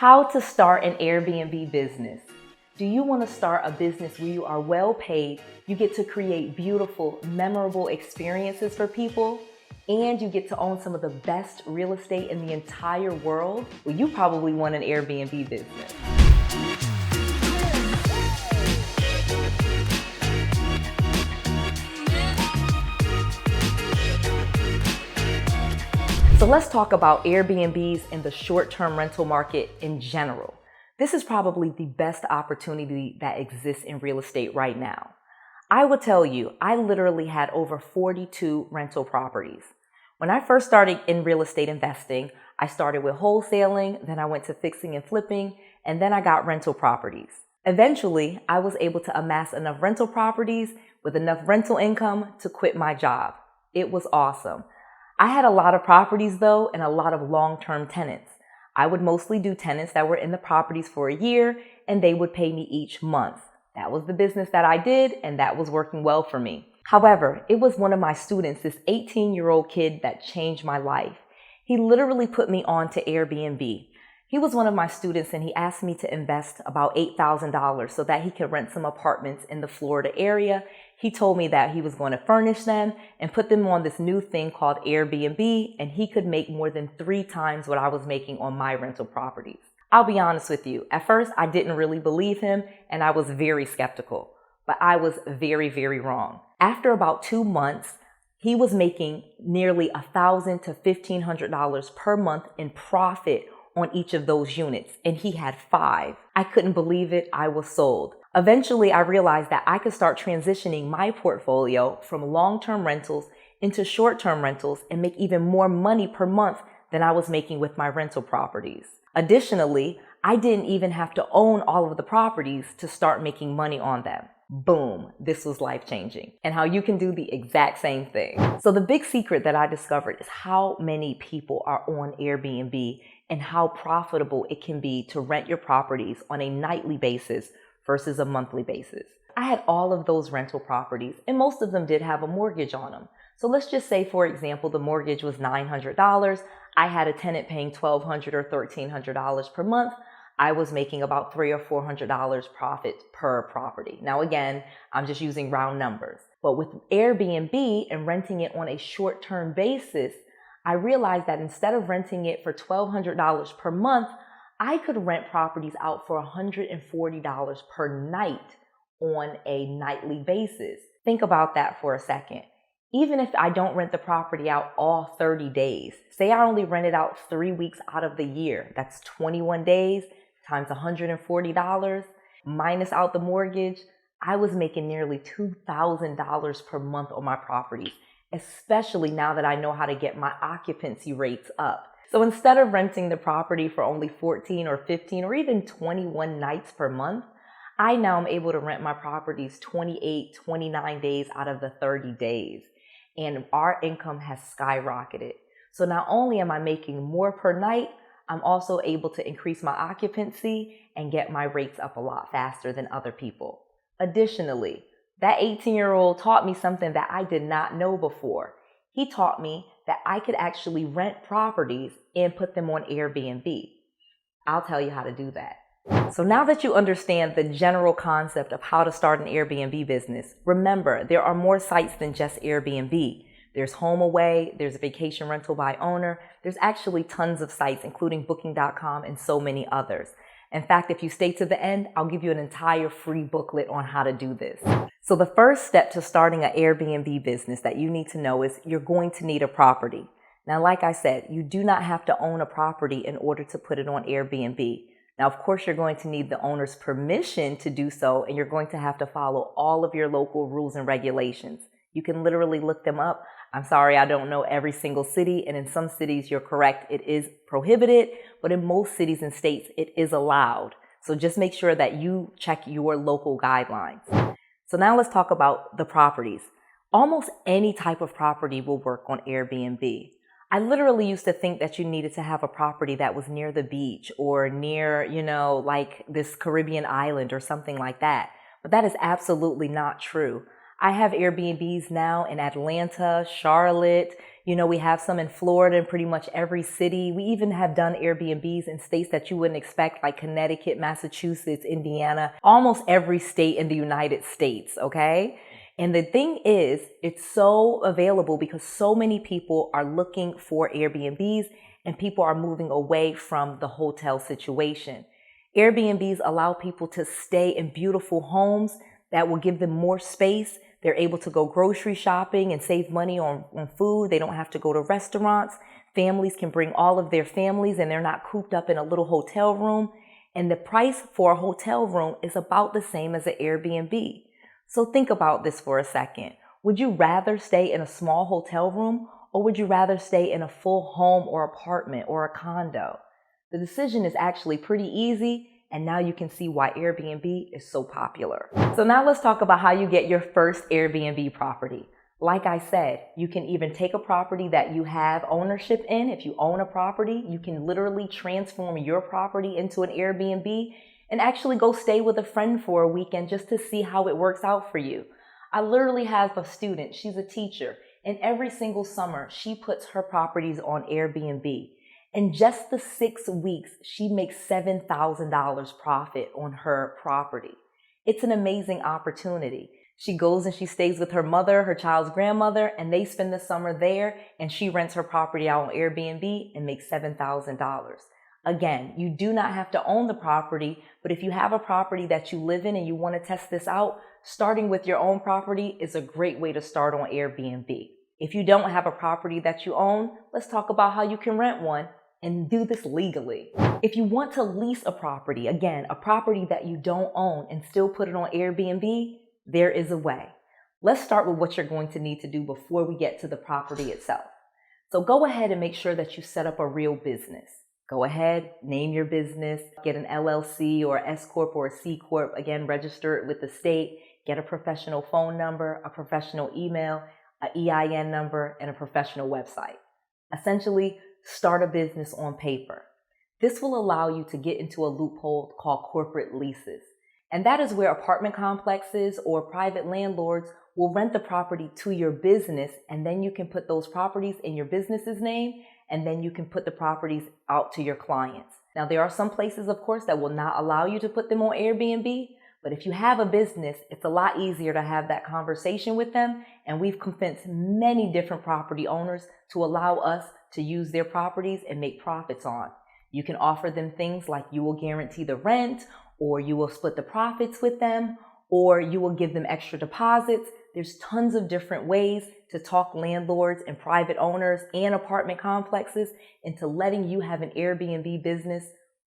How to start an Airbnb business. Do you want to start a business where you are well paid, you get to create beautiful, memorable experiences for people, and you get to own some of the best real estate in the entire world? Well, you probably want an Airbnb business. So let's talk about Airbnbs and the short-term rental market in general. This is probably the best opportunity that exists in real estate right now. I will tell you, I literally had over 42 rental properties. When I first started in real estate investing, I started with wholesaling, then I went to fixing and flipping, and then I got rental properties. Eventually, I was able to amass enough rental properties with enough rental income to quit my job. It was awesome. I had a lot of properties though, and a lot of long-term tenants. I would mostly do tenants that were in the properties for a year, and they would pay me each month. That was the business that I did, and that was working well for me. However, it was one of my students, this 18-year-old kid, that changed my life. He literally put me on to Airbnb. He was one of my students, and he asked me to invest about $8,000 so that he could rent some apartments in the Florida area. He told me that he was going to furnish them and put them on this new thing called Airbnb, and he could make more than 3 times what I was making on my rental properties. I'll be honest with you. At first, I didn't really believe him, and I was very skeptical. But I was very, very wrong. After about 2 months, he was making nearly $1,000 to $1,500 per month in profit on each of those units, and he had 5. I couldn't believe it. I was sold. Eventually, I realized that I could start transitioning my portfolio from long-term rentals into short-term rentals and make even more money per month than I was making with my rental properties. Additionally, I didn't even have to own all of the properties to start making money on them. Boom, this was life-changing, and how you can do the exact same thing. So the big secret that I discovered is how many people are on Airbnb and how profitable it can be to rent your properties on a nightly basis versus a monthly basis. I had all of those rental properties, and most of them did have a mortgage on them. So let's just say, for example, the mortgage was $900. I had a tenant paying $1,200 or $1,300 per month. I was making about $300 or $400 profit per property. Now, again, I'm just using round numbers. But with Airbnb and renting it on a short-term basis, I realized that instead of renting it for $1,200 per month, I could rent properties out for $140 per night on a nightly basis. Think about that for a second. Even if I don't rent the property out all 30 days, say I only rent it out 3 weeks out of the year, that's 21 days times $140, minus out the mortgage, I was making nearly $2,000 per month on my properties, especially now that I know how to get my occupancy rates up. So instead of renting the property for only 14 or 15 or even 21 nights per month, I now am able to rent my properties 28, 29 days out of the 30 days. And our income has skyrocketed. So not only am I making more per night, I'm also able to increase my occupancy and get my rates up a lot faster than other people. Additionally, that 18-year-old taught me something that I did not know before. He taught me that I could actually rent properties and put them on Airbnb. I'll tell you how to do that. So now that you understand the general concept of how to start an Airbnb business, remember, there are more sites than just Airbnb. There's HomeAway, there's Vacation Rental by Owner. There's actually tons of sites, including Booking.com and so many others. In fact, if you stay to the end, I'll give you an entire free booklet on how to do this. So the first step to starting an Airbnb business that you need to know is you're going to need a property. Now, like I said, you do not have to own a property in order to put it on Airbnb. Now, of course, you're going to need the owner's permission to do so, and you're going to have to follow all of your local rules and regulations. You can literally look them up. I'm sorry, I don't know every single city, and in some cities, you're correct, it is prohibited, but in most cities and states, it is allowed. So just make sure that you check your local guidelines. So now let's talk about the properties. Almost any type of property will work on Airbnb. I literally used to think that you needed to have a property that was near the beach or near, like this Caribbean island or something like that. But that is absolutely not true. I have Airbnbs now in Atlanta, Charlotte, You know, we have some in Florida and pretty much every city. We even have done Airbnbs in states that you wouldn't expect, like Connecticut, Massachusetts, Indiana, almost every state in the United States, okay? And the thing is, it's so available because so many people are looking for Airbnbs and people are moving away from the hotel situation. Airbnbs allow people to stay in beautiful homes that will give them more space. They're able to go grocery shopping and save money on food. They don't have to go to restaurants. Families can bring all of their families and they're not cooped up in a little hotel room. And the price for a hotel room is about the same as an Airbnb. So think about this for a second. Would you rather stay in a small hotel room or would you rather stay in a full home or apartment or a condo? The decision is actually pretty easy, and now you can see why Airbnb is so popular. So now let's talk about how you get your first Airbnb property. Like I said, you can even take a property that you have ownership in. If you own a property, you can literally transform your property into an Airbnb and actually go stay with a friend for a weekend just to see how it works out for you. I literally have a student, she's a teacher, and every single summer she puts her properties on Airbnb. In just the 6 weeks, she makes $7,000 profit on her property. It's an amazing opportunity. She goes and she stays with her mother, her child's grandmother, and they spend the summer there, and she rents her property out on Airbnb and makes $7,000. Again, you do not have to own the property, but if you have a property that you live in and you want to test this out, starting with your own property is a great way to start on Airbnb. If you don't have a property that you own, let's talk about how you can rent one and do this legally. If you want to lease a property, again, a property that you don't own and still put it on Airbnb, there is a way. Let's start with what you're going to need to do before we get to the property itself. So go ahead and make sure that you set up a real business. Go ahead, name your business, get an LLC or S Corp or a C Corp, again, register it with the state, get a professional phone number, a professional email, an EIN number, and a professional website. Essentially, start a business on paper. This will allow you to get into a loophole called corporate leases. And that is where apartment complexes or private landlords will rent the property to your business, and then you can put those properties in your business's name, and then you can put the properties out to your clients. Now, there are some places, of course, that will not allow you to put them on Airbnb, but if you have a business, it's a lot easier to have that conversation with them, and we've convinced many different property owners to allow us to use their properties and make profits on. You can offer them things like you will guarantee the rent, or you will split the profits with them, or you will give them extra deposits. There's tons of different ways to talk landlords and private owners and apartment complexes into letting you have an Airbnb business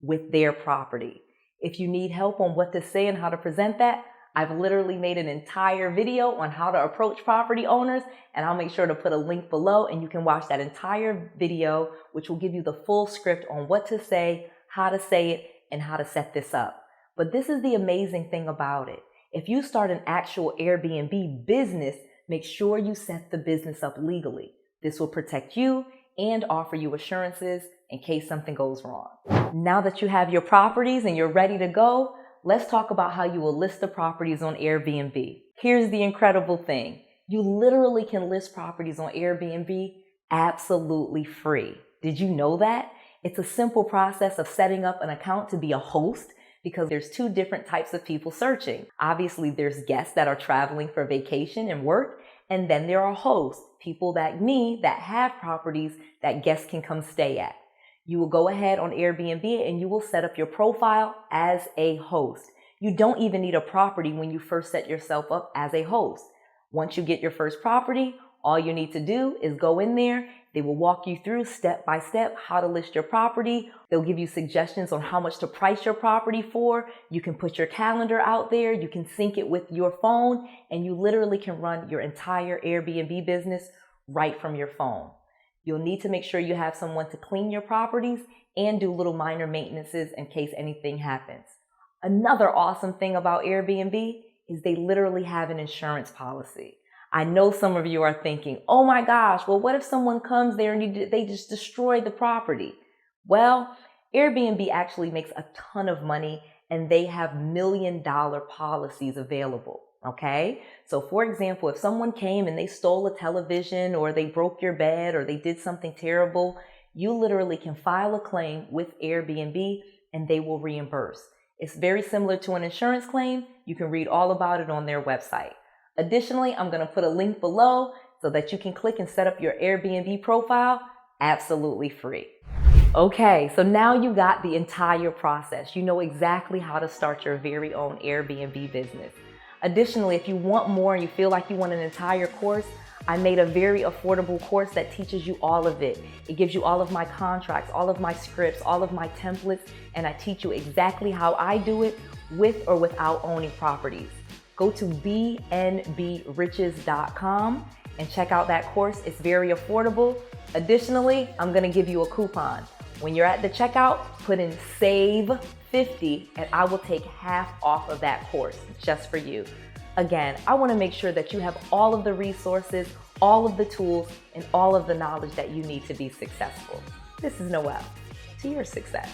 with their property. If you need help on what to say and how to present that, I've literally made an entire video on how to approach property owners, and I'll make sure to put a link below and you can watch that entire video, which will give you the full script on what to say, how to say it, and how to set this up. But this is the amazing thing about it. If you start an actual Airbnb business, make sure you set the business up legally. This will protect you and offer you assurances in case something goes wrong. Now that you have your properties and you're ready to go, let's talk about how you will list the properties on Airbnb. Here's the incredible thing. You literally can list properties on Airbnb absolutely free. Did you know that? It's a simple process of setting up an account to be a host, because there's two different types of people searching. Obviously, there's guests that are traveling for vacation and work, and then there are hosts, people like me that have properties that guests can come stay at. You will go ahead on Airbnb and you will set up your profile as a host. You don't even need a property when you first set yourself up as a host. Once you get your first property, all you need to do is go in there. They will walk you through step by step how to list your property. They'll give you suggestions on how much to price your property for. You can put your calendar out there. You can sync it with your phone, and you literally can run your entire Airbnb business right from your phone. You'll need to make sure you have someone to clean your properties and do little minor maintenances in case anything happens. Another awesome thing about Airbnb is they literally have an insurance policy. I know some of you are thinking, oh my gosh, well, what if someone comes there and they just destroy the property? Well, Airbnb actually makes a ton of money and they have $1 million policies available. Okay, so for example, if someone came and they stole a television or they broke your bed or they did something terrible, you literally can file a claim with Airbnb and they will reimburse. It's very similar to an insurance claim. You can read all about it on their website. Additionally, I'm going to put a link below so that you can click and set up your Airbnb profile absolutely free. Okay, so now you got the entire process. You know exactly how to start your very own Airbnb business. Additionally, if you want more and you feel like you want an entire course, I made a very affordable course that teaches you all of it. It gives you all of my contracts, all of my scripts, all of my templates, and I teach you exactly how I do it with or without owning properties. Go to bnbriches.com and check out that course. It's very affordable. Additionally, I'm going to give you a coupon. When you're at the checkout, put in SAVE50 and I will take half off of that course just for you. Again, I want to make sure that you have all of the resources, all of the tools, and all of the knowledge that you need to be successful. This is Noelle, to your success.